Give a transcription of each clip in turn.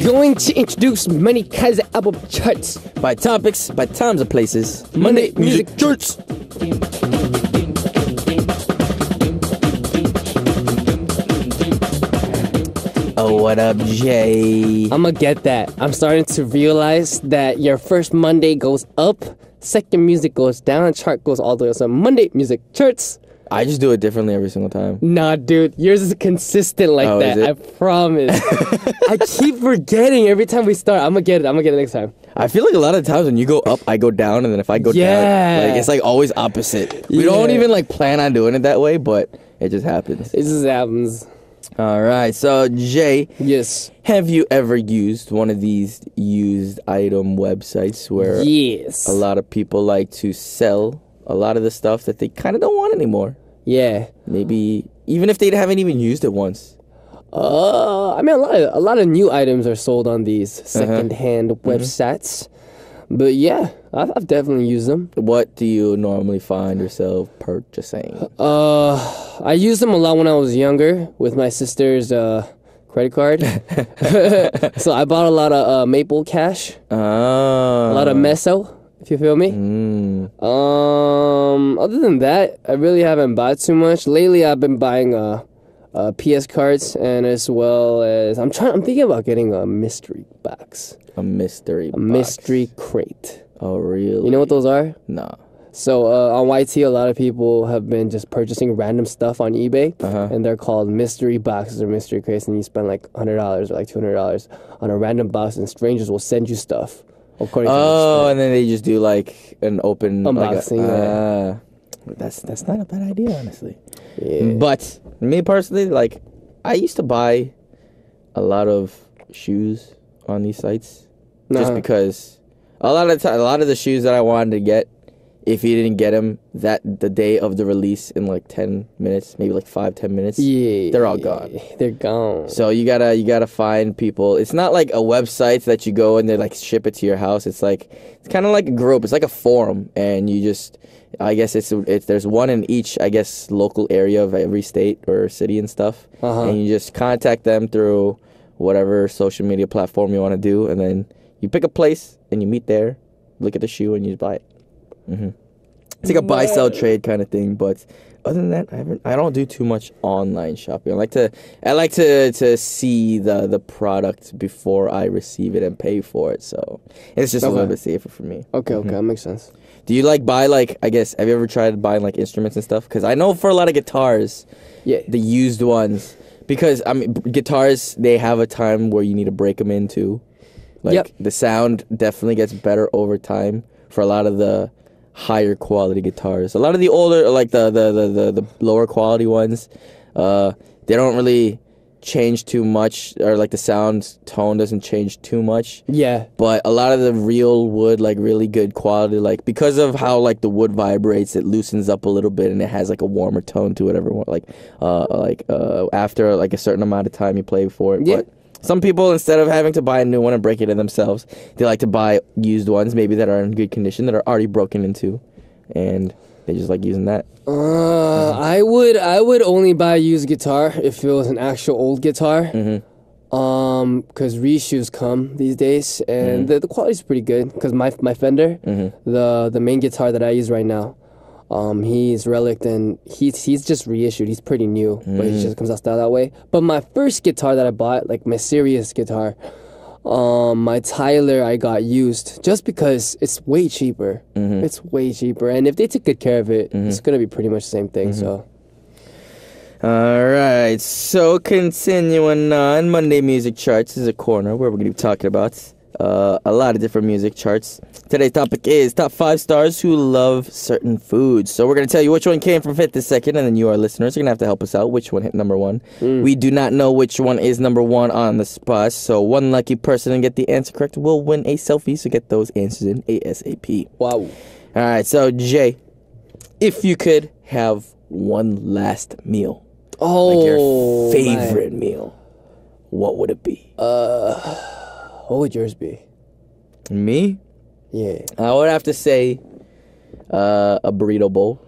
going to introduce many kinds of album charts. By topics, by times and places. Monday Music Charts. Oh, what up, Jay? I'ma get that. I'm starting to realize that your first Monday goes up, second music goes down, chart goes all the way up. So Monday Music Charts. I just do it differently every single time. Nah, dude, yours is consistent like that. I promise. I keep forgetting every time we start. I'm gonna get it next time. I feel like a lot of times when you go up, I go down, and then if I go down, like it's like always opposite. We don't even like plan on doing it that way, but it just happens. It just happens. All right, so Jay, yes, have you ever used one of these used item websites where a lot of people like to sell a lot of the stuff that they kind of don't want anymore? Yeah, maybe even if they haven't even used it once. I mean, a lot of new items are sold on these second-hand websites. But yeah, I've definitely used them. What do you normally find yourself purchasing? I used them a lot when I was younger with my sister's credit card. So I bought a lot of Maple Cash, a lot of Meso, if you feel me. Other than that, I really haven't bought too much. Lately, I've been buying PS cards, and as well as I'm thinking about getting a mystery box. A mystery crate. Oh, really? You know what those are? No. So on YT, a lot of people have been just purchasing random stuff on eBay, and they're called mystery boxes or mystery crates, and you spend like $100 or like $200 on a random box, and strangers will send you stuff. According to and then they just do like an open unboxing. That's not a bad idea, honestly. Yeah. But me personally, like, I used to buy a lot of shoes on these sites just because a lot of the shoes that I wanted to get, if you didn't get them the day of the release in like 10 minutes, maybe like 5-10 minutes, they're all gone. They're gone. So you gotta find people. It's not like a website that you go and they like ship it to your house. It's kind of like a group. It's like a forum, and you just, I guess it's there's one in each, I guess, local area of every state or city and stuff, and you just contact them through whatever social media platform you want to do, and then you pick a place and you meet there, look at the shoe, and you just buy it. It's like a buy sell trade kind of thing, but other than that, I don't do too much online shopping. I like to see the product before I receive it and pay for it, so it's just a little bit safer for me. Okay, that makes sense. Do you like buy, like, I guess, have you ever tried buying like instruments and stuff? Because I know for a lot of guitars, the used ones, because I mean guitars, they have a time where you need to break them in too. Like the sound definitely gets better over time for a lot of the higher quality guitars. A lot of the older, like the lower quality ones, they don't really change too much, or like the sound tone doesn't change too much. Yeah. But a lot of the real wood, like really good quality, like because of how like the wood vibrates, it loosens up a little bit and it has like a warmer tone to it. Everyone after like a certain amount of time you play for it. Yeah. But some people, instead of having to buy a new one and break it in themselves, they like to buy used ones, maybe that are in good condition, that are already broken into, and they just like using that. I would only buy a used guitar if it was an actual old guitar. Because reissues come these days, and the quality's pretty good. Because my Fender, the main guitar that I use right now, he's relic, and he's just reissued. He's pretty new, but he just comes out style that way. But my first guitar that I bought, like my serious guitar, my Tyler, I got used just because it's way cheaper. It's way cheaper, and if they take good care of it, it's gonna be pretty much the same thing. So. All right, so continuing on, Monday Music Charts is a corner where we're going to be talking about a lot of different music charts. Today's topic is top 5 stars who love certain foods. So we're going to tell you which one came from 5th to 2nd, and then you, our listeners, are going to have to help us out which one hit number 1. We do not know which one is number 1 on the spot, so one lucky person to get the answer correct will win a selfie, so get those answers in ASAP. Wow. All right, so Jay, if you could have one last meal, like your favorite meal, what would it be? What would yours be? Me? Yeah. I would have to say a burrito bowl.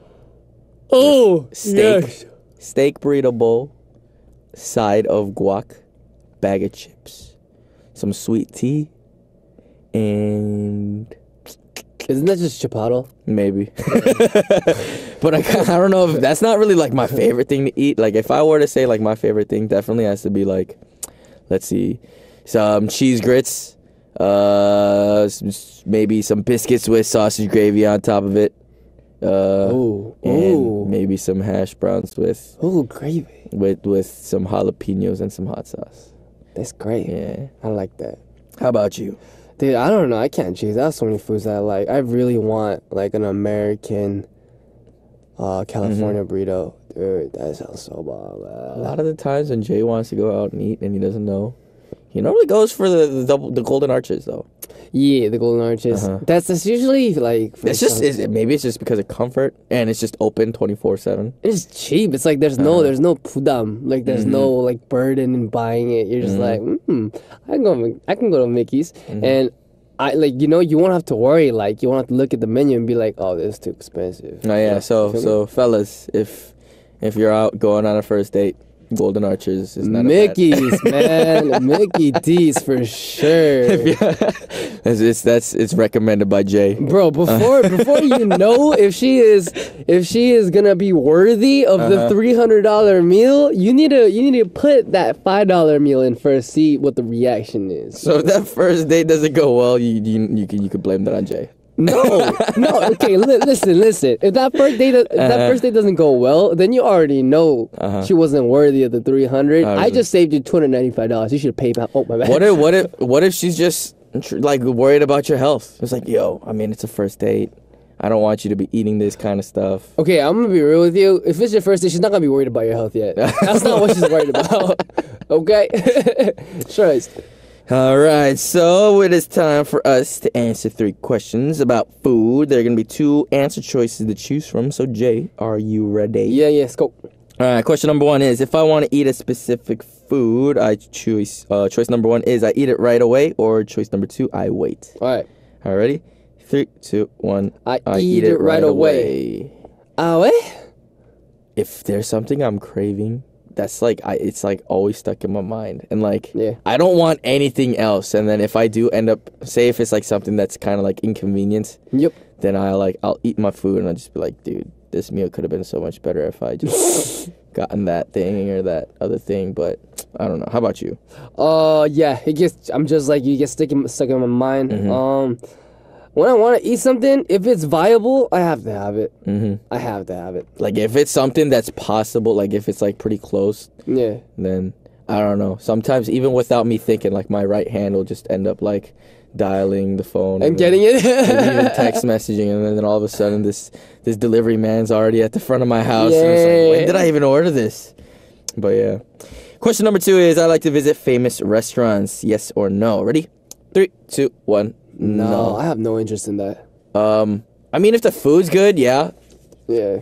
Oh, steak. Yes. Steak burrito bowl, side of guac, bag of chips. some sweet tea, and Isn't that just Chipotle? maybe. But I don't know if that's not really like my favorite thing to eat. Like if I were to say like my favorite thing, definitely has to be like, let's see, some cheese grits, maybe some biscuits with sausage gravy on top of it. And maybe some hash browns with gravy with some jalapenos and some hot sauce. That's great. Yeah, I like that. how about you? Dude, I don't know. I can't choose. There's so many foods that I like. I really want like an American California burrito. Dude, that sounds so bomb. A lot of the times when Jay wants to go out and eat and he doesn't know, he normally goes for the Golden Arches though. Yeah, the Golden Arches. That's usually like. It's just maybe it's just because of comfort and it's just open 24/7. It's cheap. It's like there's no pudam. Like there's no like burden in buying it. You're just like, I can go to Mickey's and I like you won't have to worry. Like you won't have to look at the menu and be like, oh, this is too expensive. Oh yeah. So fellas, if you're out going on a first date, Golden Arches is not Mickey's, man. Mickey D's for sure. It's recommended by Jay. Bro, before you know if she is gonna be worthy of the $300 meal, you need to put that $5 meal in first, see what the reaction is. So if that first date doesn't go well, you could blame that on Jay. No. Okay, listen. If that first date doesn't go well, then you already know she wasn't worthy of the $300. I just saved you $295. You should pay back. Oh my bad. What if she's just like worried about your health? It's like, yo, I mean, it's a first date. I don't want you to be eating this kind of stuff. Okay, I'm gonna be real with you. If it's your first date, she's not gonna be worried about your health yet. That's not what she's worried about. Okay, trust. All right, so it is time for us to answer 3 questions about food. There are going to be 2 answer choices to choose from. So, Jay, are you ready? Yeah, let's go. All right, question number 1 is, if I want to eat a specific food, I choose, choice number 1 is I eat it right away, or choice number 2, I wait. All right. All right, ready? 3, 2, 1. I eat it right away. If there's something I'm craving, that's like it's like always stuck in my mind, and like I don't want anything else. And then if I do end up, say if it's like something that's kind of like inconvenient, then I'll eat my food and I'll just be like, dude, this meal could have been so much better if I just gotten that thing or that other thing. But I don't know. How about you? Yeah, I'm just like you, get stuck in my mind. When I want to eat something, if it's viable, I have to have it. I have to have it. Like, if it's something that's possible, like, if it's, like, pretty close, then, I don't know. Sometimes, even without me thinking, like, my right hand will just end up, like, dialing the phone. And getting it? Maybe even text messaging, and then all of a sudden, this delivery man's already at the front of my house. And it's like, when did I even order this? But, yeah. Question number 2 is, I like to visit famous restaurants. Yes or no? Ready? 3, 2, 1. No, I have no interest in that. I mean, if the food's good, yeah.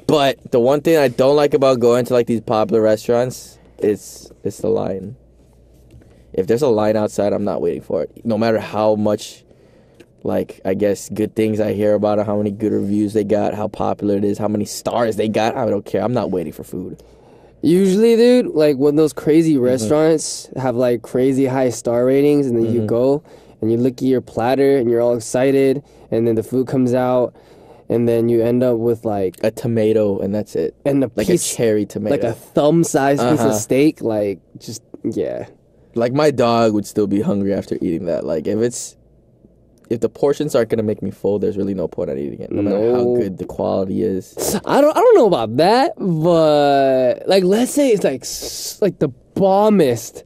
But the one thing I don't like about going to like these popular restaurants is the line. If there's a line outside, I'm not waiting for it. No matter how much, like, I guess, good things I hear about it, how many good reviews they got, how popular it is, how many stars they got, I don't care. I'm not waiting for food. Usually, dude, like when those crazy restaurants have like crazy high star ratings, and then you go and you look at your platter and you're all excited, and then the food comes out, and then you end up with like a tomato, and that's it. And like a cherry tomato, like a thumb-sized piece of steak, like just Like my dog would still be hungry after eating that. Like if the portions aren't gonna make me full, there's really no point in eating it, no matter how good the quality is. I don't know about that, but like let's say it's like the bombest,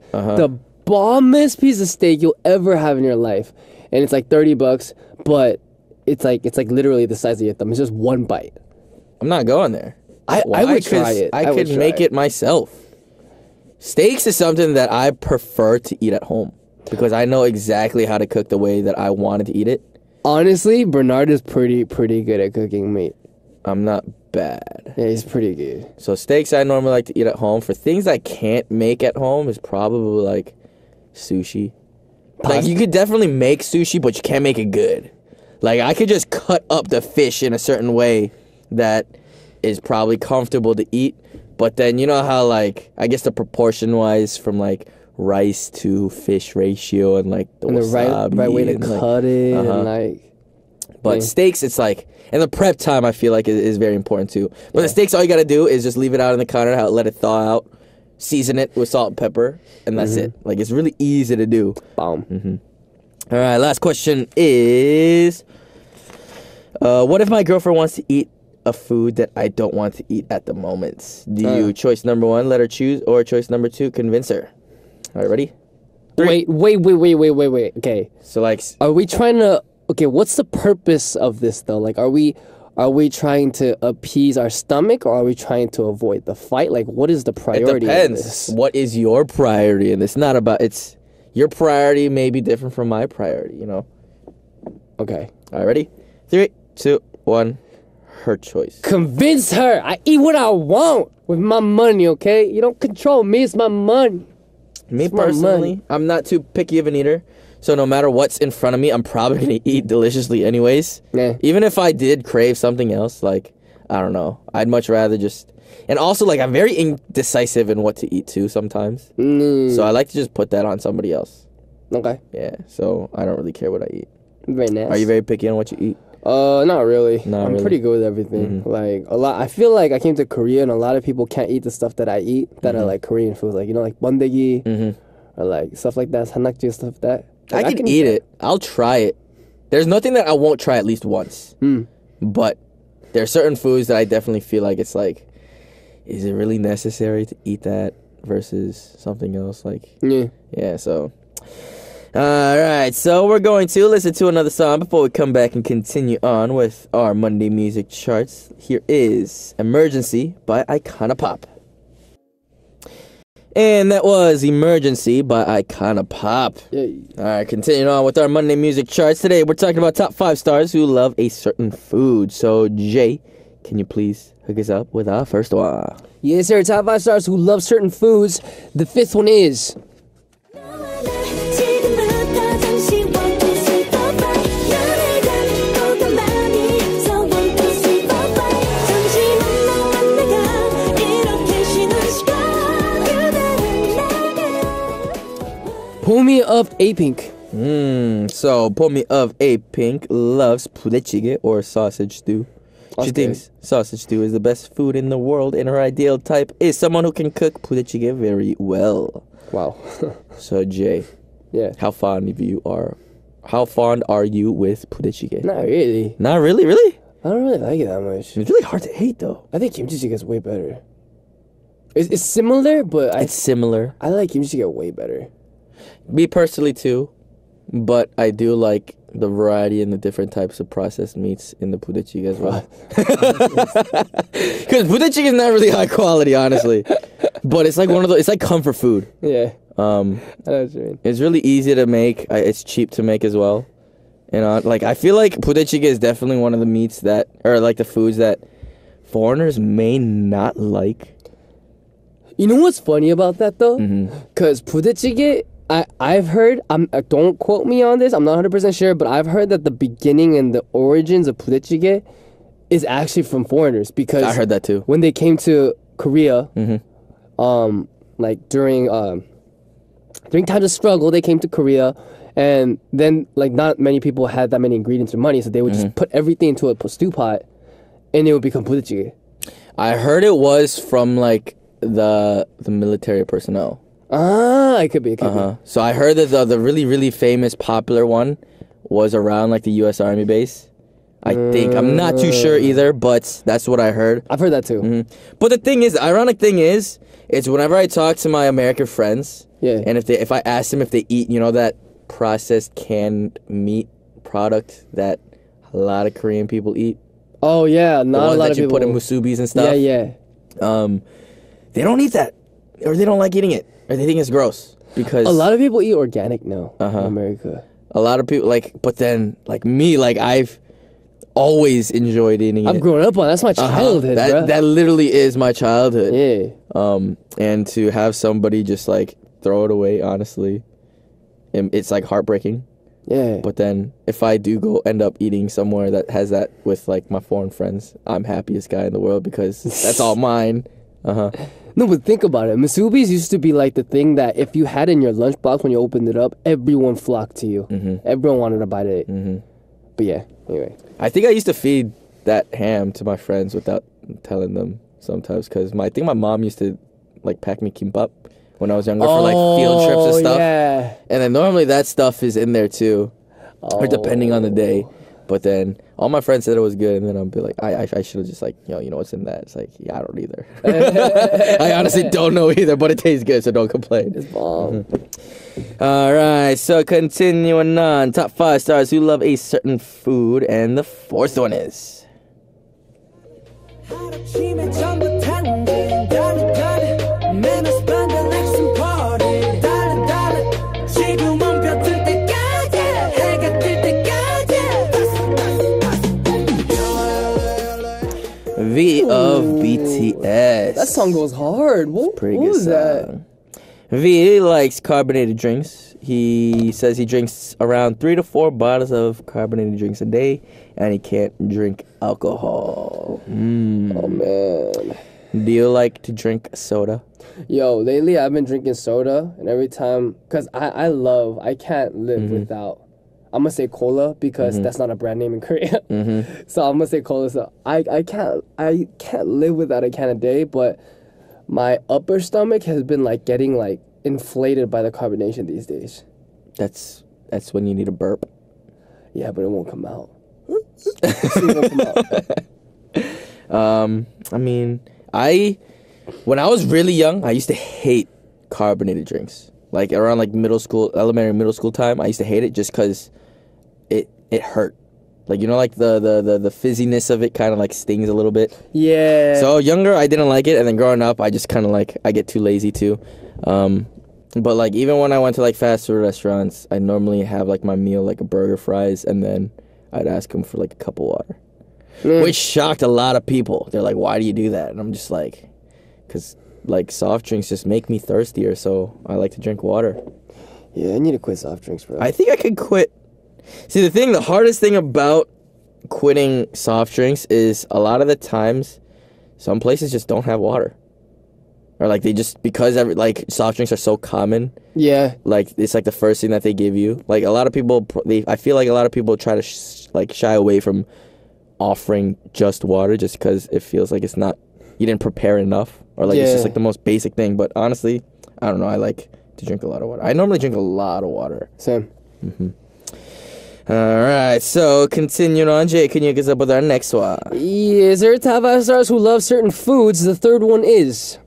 piece of steak you'll ever have in your life, and it's like $30, but it's like literally the size of your thumb. It's just one bite. I'm not going there. I would try it. I could make it myself. Steaks is something that I prefer to eat at home because I know exactly how to cook the way that I wanted to eat it. Honestly, Bernard is pretty good at cooking meat. I'm not bad. Yeah, he's pretty good. So steaks I normally like to eat at home. For things I can't make at home is probably like sushi. Like you could definitely make sushi, but you can't make it good. Like I could just cut up the fish in a certain way that is probably comfortable to eat. But then you know how like I guess the proportion wise from like rice to fish ratio and like the and the wasabi right way to and, like, cut it and like. But steaks, it's like, and the prep time I feel like is very important too. But the steaks, all you gotta do is just leave it out on the counter, let it thaw out, season it with salt and pepper, and that's it. Like, it's really easy to do. Boom. All right, last question is, what if my girlfriend wants to eat a food that I don't want to eat at the moment? Do you, choice number 1, let her choose, or choice number 2, convince her? All right, ready? 3. Wait. Okay. So, like... Are we trying to... Okay, what's the purpose of this, though? Like, are we trying to appease our stomach, or are we trying to avoid the fight? Like, what is the priority? It depends. Of this? What is your priority in this? Not about... It's... Your priority may be different from my priority, you know? Okay. All right, ready? 3, 2, 1. Her choice. Convince her. I eat what I want with my money, okay? You don't control me. It's my money. Me personally, I'm not too picky of an eater. So no matter what's in front of me, I'm probably going to eat deliciously anyways. Yeah. Even if I did crave something else, like, I don't know. I'd much rather just... And also, like, I'm very indecisive in what to eat, too, sometimes. So I like to just put that on somebody else. Okay. Yeah, so I don't really care what I eat. Very nice. Are you very picky on what you eat? Not really. Not I'm really. pretty good with everything. Like, a lot. I feel like I came to Korea, and a lot of people can't eat the stuff that I eat that are, like, Korean food. Like, you know, like bandegi, or, like, stuff like that. NakJoon, stuff like that. Like, I can eat it. I'll try it. There's nothing that I won't try at least once. But there are certain foods that I definitely feel like it's like, is it really necessary to eat that versus something else? Like, yeah, so. All right, so we're going to listen to another song before we come back and continue on with our Monday music charts. Here is Emergency by Iconopop. And that was Emergency by Iconopop. All right, continuing on with our Monday music charts. Today, we're talking about top 5 stars who love a certain food. So, Jay, can you please hook us up with our first one? Yes, sir. Top 5 stars who love certain foods. The 5th one is... Pomi of A-Pink. So Pomi of A-Pink loves 부대찌개 or sausage stew. She thinks sausage stew is the best food in the world, and her ideal type is someone who can cook 부대찌개 very well. Wow. So Jay, how fond are you with 부대찌개? Not really. Not really, really? I don't really like it that much. It's really hard to hate though. I think kimchi jjigae is way better. It's similar, but it's similar. I like kimchi jjigae way better. Me personally too, but I do like the variety and the different types of processed meats in the budae as well. Because budae is not really high quality, honestly, but it's like one of those. It's like comfort food. Yeah. I know what you mean. It's really easy to make. It's cheap to make as well. And like I feel like budae is definitely one of the meats that, or like the foods that foreigners may not like. You know what's funny about that though? Because budae, I've heard, don't quote me on this, I'm not 100% sure, but I've heard that the beginning and the origins of budae is actually from foreigners, because I heard that too. When they came to Korea, like during times of struggle, they came to Korea, and then like not many people had that many ingredients or money, so they would just put everything into a stew pot, and it would become budae. I heard it was from like the military personnel. It could be. So I heard that the really, really famous, popular one was around like the U.S. Army base. I think. I'm not too sure either, but that's what I heard. I've heard that too. But the thing is, the ironic thing is, it's whenever I talk to my American friends, and if I ask them if they eat, you know, that processed canned meat product that a lot of Korean people eat. Oh yeah, not a lot of people put in musubis and stuff. Yeah. They don't eat that, or they don't like eating it. Or they think it's gross because a lot of people eat organic now in America. A lot of people but then like me, like I've always enjoyed eating it. I've grown up on that's my childhood. That literally is my childhood. Yeah. And to have somebody just like throw it away, honestly, it's like heartbreaking. Yeah. But then if I do go end up eating somewhere that has that with like my foreign friends, I'm happiest guy in the world because that's all mine. No, but think about it. Musubis used to be like the thing that if you had in your lunchbox when you opened it up, everyone flocked to you. Everyone wanted to bite it. But yeah, anyway. I think I used to feed that ham to my friends without telling them sometimes because I think my mom used to like pack me kimbap when I was younger for like field trips and stuff. Yeah. And then normally that stuff is in there too, or depending on the day. But then all my friends said it was good, and then I'll be like, I should have just like, you know what's in that? It's like, yeah, I don't either. I honestly don't know either, but it tastes good, so don't complain. It's bomb. All right, so continuing on, top 5 stars who love a certain food, and the 4th one is. V of BTS. That song goes hard. What was that? V likes carbonated drinks. He says he drinks around 3 to 4 bottles of carbonated drinks a day, and he can't drink alcohol. Oh, man. Do you like to drink soda? Yo, lately I've been drinking soda, and every time, because I can't live without, I'm going to say cola because that's not a brand name in Korea. So I'm going to say cola. So I can't live without a can a day, but my upper stomach has been like getting like inflated by the carbonation these days. That's when you need a burp. Yeah, but it won't come out. It won't come out. I mean, when I was really young, I used to hate carbonated drinks. Like around like elementary, middle school time, I used to hate it just because it hurt. Like, you know, like the fizziness of it kind of like stings a little bit. Yeah. So younger, I didn't like it, and then growing up, I just kind of like, I get too lazy too. But like even when I went to like fast food restaurants, I normally have like my meal like a burger, fries, and then I'd ask them for like a cup of water. Which shocked a lot of people. They're like, why do you do that? And I'm just like, because like soft drinks just make me thirstier, so I like to drink water. Yeah, I need to quit soft drinks, bro. I think I could quit. See, the hardest thing about quitting soft drinks is a lot of the times some places just don't have water. Or like they just, because like soft drinks are so common. Yeah. Like it's like the first thing that they give you. Like a lot of people, I feel like a lot of people try to shy away from offering just water just because it feels like it's not, you didn't prepare enough. Or like it's just like the most basic thing. But honestly, I don't know. I like to drink a lot of water. I normally drink a lot of water. Same. All right, so continuing on, Jay, can you get us up with our next one? Is there top 5 stars who love certain foods? The 3rd one is.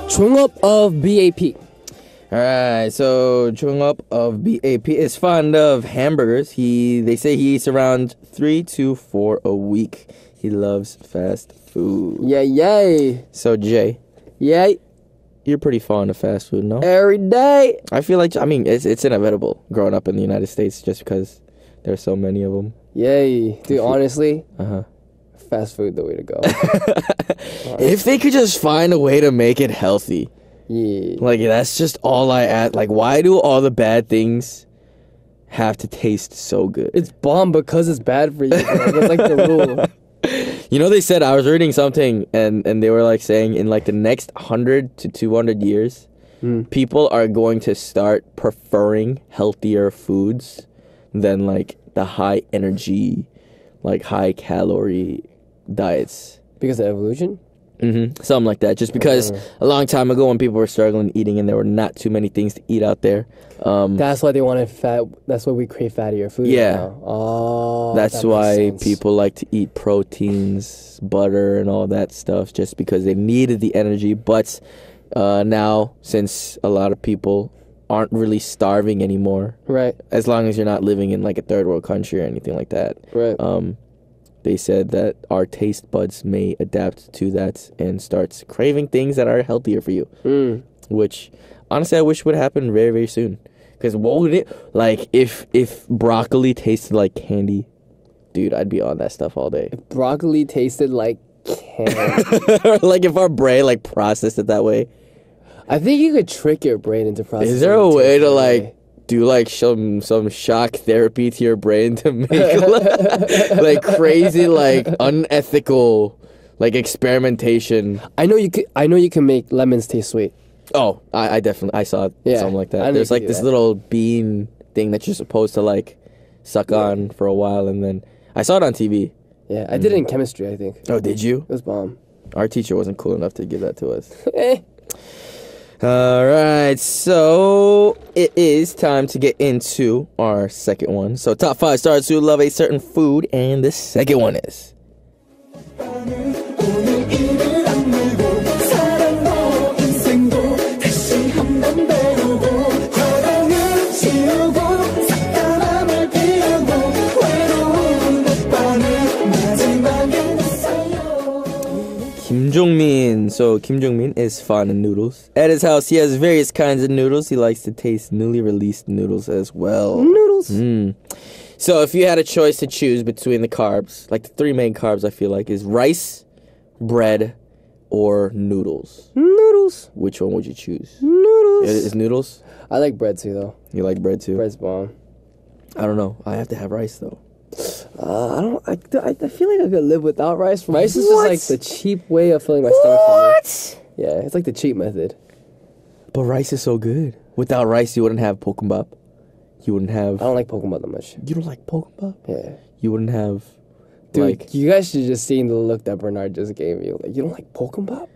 Chungup of BAP. Alright, so Chungup of BAP is fond of hamburgers. They say he eats around 3 to 4 a week. He loves fast food. Yay. So Jay. Yay. You're pretty fond of fast food, no? Every day. I feel like, I mean, it's inevitable growing up in the United States just because there's so many of them. Yay. Dude, honestly, fast food the way to go. If they could just find a way to make it healthy. Yeah. Like, that's just all I add. Like, why do all the bad things have to taste so good? It's bomb because it's bad for you. It's like the rule. You know, they said, I was reading something, and they were, like, saying in, like, the next 100 to 200 years, people are going to start preferring healthier foods than, like, the high-energy, like, high-calorie diets. Because of evolution? Something like that. Just because a long time ago when people were struggling eating and there were not too many things to eat out there. That's why they wanted fat. That's why we crave fattier food. Yeah. Now. Oh, that's why people like to eat proteins, butter, and all that stuff just because they needed the energy. But now, since a lot of people aren't really starving anymore, right? As long as you're not living in like a third world country or anything like that, right? They said that our taste buds may adapt to that and starts craving things that are healthier for you. Which, honestly, I wish would happen very, very soon. Because what would it... Like, if broccoli tasted like candy, dude, I'd be on that stuff all day. If broccoli tasted like candy. Like, if our brain, like, processed it that way. I think you could trick your brain into processing. Is there a way to THC? like do like some shock therapy to your brain to make like crazy like unethical like experimentation? I know you can make lemons taste sweet. Oh, I definitely saw something like I know that. There's you like can do this that. little bean thing that you're supposed to like suck on for a while, and then I saw it on TV. Yeah, I did it in chemistry, I think. Oh, did you? It was bomb. Our teacher wasn't cool enough to give that to us. Eh. All right, so it is time to get into our second one. So top 5 stars who love a certain food, and the second one is Kim Jong-min. So Kim Jong-min is fond of noodles. At his house, he has various kinds of noodles. He likes to taste newly released noodles as well. Noodles. So if you had a choice to choose between the carbs, like the 3 main carbs, I feel like, is rice, bread, or noodles. Noodles. Which one would you choose? Noodles. Is noodles? I like bread too, though. You like bread too? Bread's bomb. I don't know. I have to have rice though. I feel like I could live without rice. Rice is just like the cheap way of filling my stomach. What? Yeah, it's like the cheap method. But rice is so good. Without rice, you wouldn't have Pokemon. You wouldn't have. I don't like Pokemon that much. You don't like Pokemon? Yeah. You wouldn't have. Dude, like, you guys should just seen the look that Bernard just gave me. Like, you don't like Pokemon?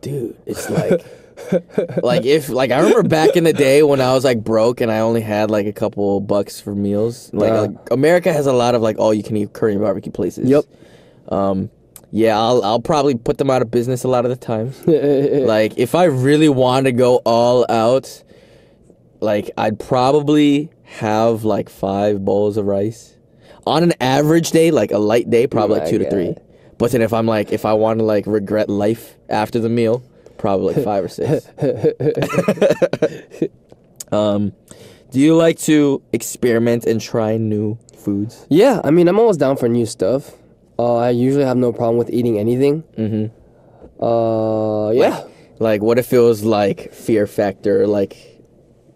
dude, it's like. I remember back in the day when I was like broke and I only had like a couple bucks for meals. Like America has a lot of like all you can eat Korean barbecue places. Yep. Yeah, I'll probably put them out of business a lot of the times. Like if I really want to go all out, like I'd probably have like 5 bowls of rice on an average day, like a light day, probably like 2 to 3. But then if I want to like regret life after the meal, probably like 5 or 6. Do you like to experiment and try new foods? Yeah, I mean, I'm always down for new stuff. I usually have no problem with eating anything. Yeah. Like what if it was like Fear Factor, like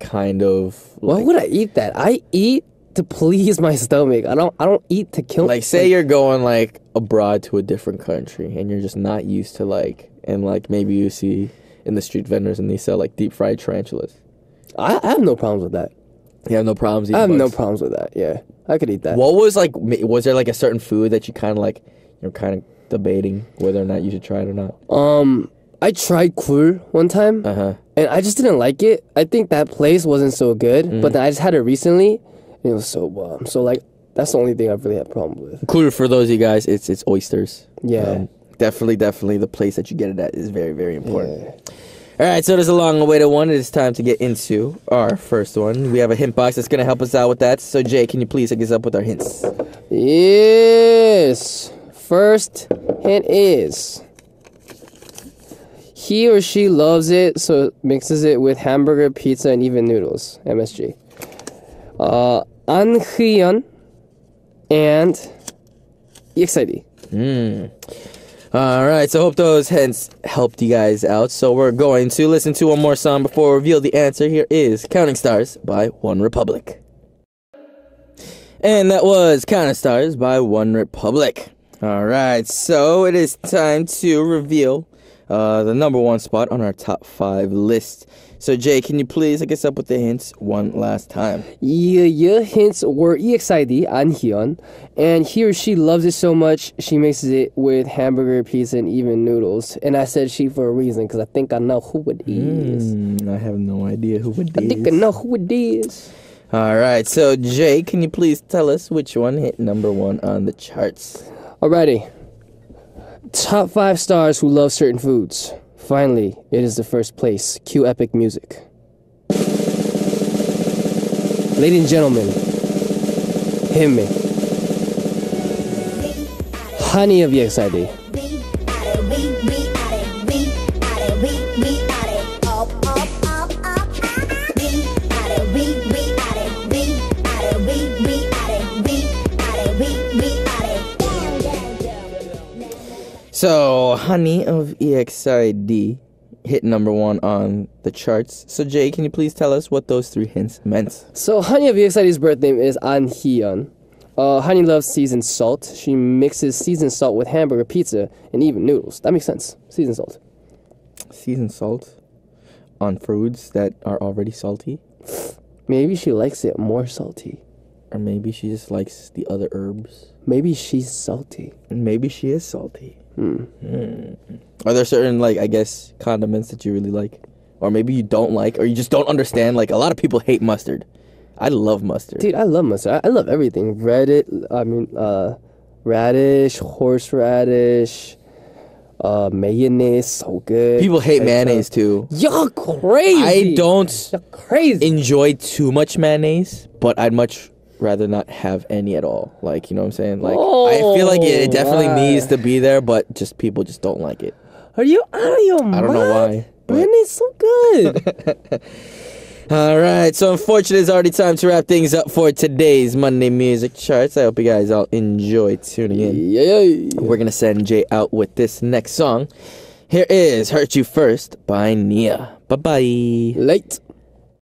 kind of. Why would I eat that? I eat to please my stomach. I don't eat to kill. Like say you're going like abroad to a different country and you're just not used to like, and like maybe you see in the street vendors and they sell like deep fried tarantulas. I have no problems with that. You have no problems eating I have no bugs? problems with that. Yeah, I could eat that. What was like? Was there like a certain food that you kind of like? You're kind of debating whether or not you should try it or not. I tried gur one time, and I just didn't like it. I think that place wasn't so good, but then I just had it recently, and it was so bomb. So like, that's the only thing I've really had problems with. Gur, for those of you guys, it's oysters. Yeah. Definitely the place that you get it at is very, very important. Yeah. All right, so there's a long awaited one. It is time to get into our first one. We have a hint box that's going to help us out with that. So, Jay, can you please hook us up with our hints? Yes. First hint is he or she loves it, so mixes it with hamburger, pizza, and even noodles. MSG. An Hyun and EXID. All right, so hope those hints helped you guys out. So we're going to listen to one more song before we reveal the answer. Here is Counting Stars by One Republic. And that was Counting Stars by One Republic. All right, so it is time to reveal the number 1 spot on our top 5 list. So, Jay, can you please hook us up with the hints one last time? Yeah, hints were EXID, An Hyun, and he or she loves it so much, she mixes it with hamburger, pizza, and even noodles. And I said she for a reason, because I think I know who it is. I have no idea who it is. I think I know who it is. All right, so, Jay, can you please tell us which one hit number 1 on the charts? Alrighty. Top 5 stars who love certain foods. Finally, it is the first place. Cue epic music. Ladies and gentlemen, hear me. Honey of EXID. So, Honey of EXID hit number 1 on the charts. So Jay, can you please tell us what those 3 hints meant? So Hanya VXID's birth name is An Hyun. Hanya loves seasoned salt. She mixes seasoned salt with hamburger, pizza, and even noodles. That makes sense. Seasoned salt. Seasoned salt on foods that are already salty? Maybe she likes it more salty. Or maybe she just likes the other herbs. Maybe she's salty. Maybe she is salty. Are there certain, like, I guess, condiments that you really like? Or maybe you don't like, or you just don't understand? Like, a lot of people hate mustard. I love mustard. Dude, I love mustard. I love everything. Radish, horseradish, mayonnaise, so good. People hate mayonnaise, too. Y'all crazy. I don't Y'all crazy. enjoy too much mayonnaise, but I'd much rather not have any at all. Like, you know what I'm saying? Like, I feel like it definitely needs to be there, but just people just don't like it. Are you out of your mind? I don't know why. Mayonnaise so good. All right, so unfortunately, it's already time to wrap things up for today's Monday Music Charts. I hope you guys all enjoy tuning in. Yeah. We're going to send Jay out with this next song. Here is Hurt You First by Nia. Bye-bye. Late.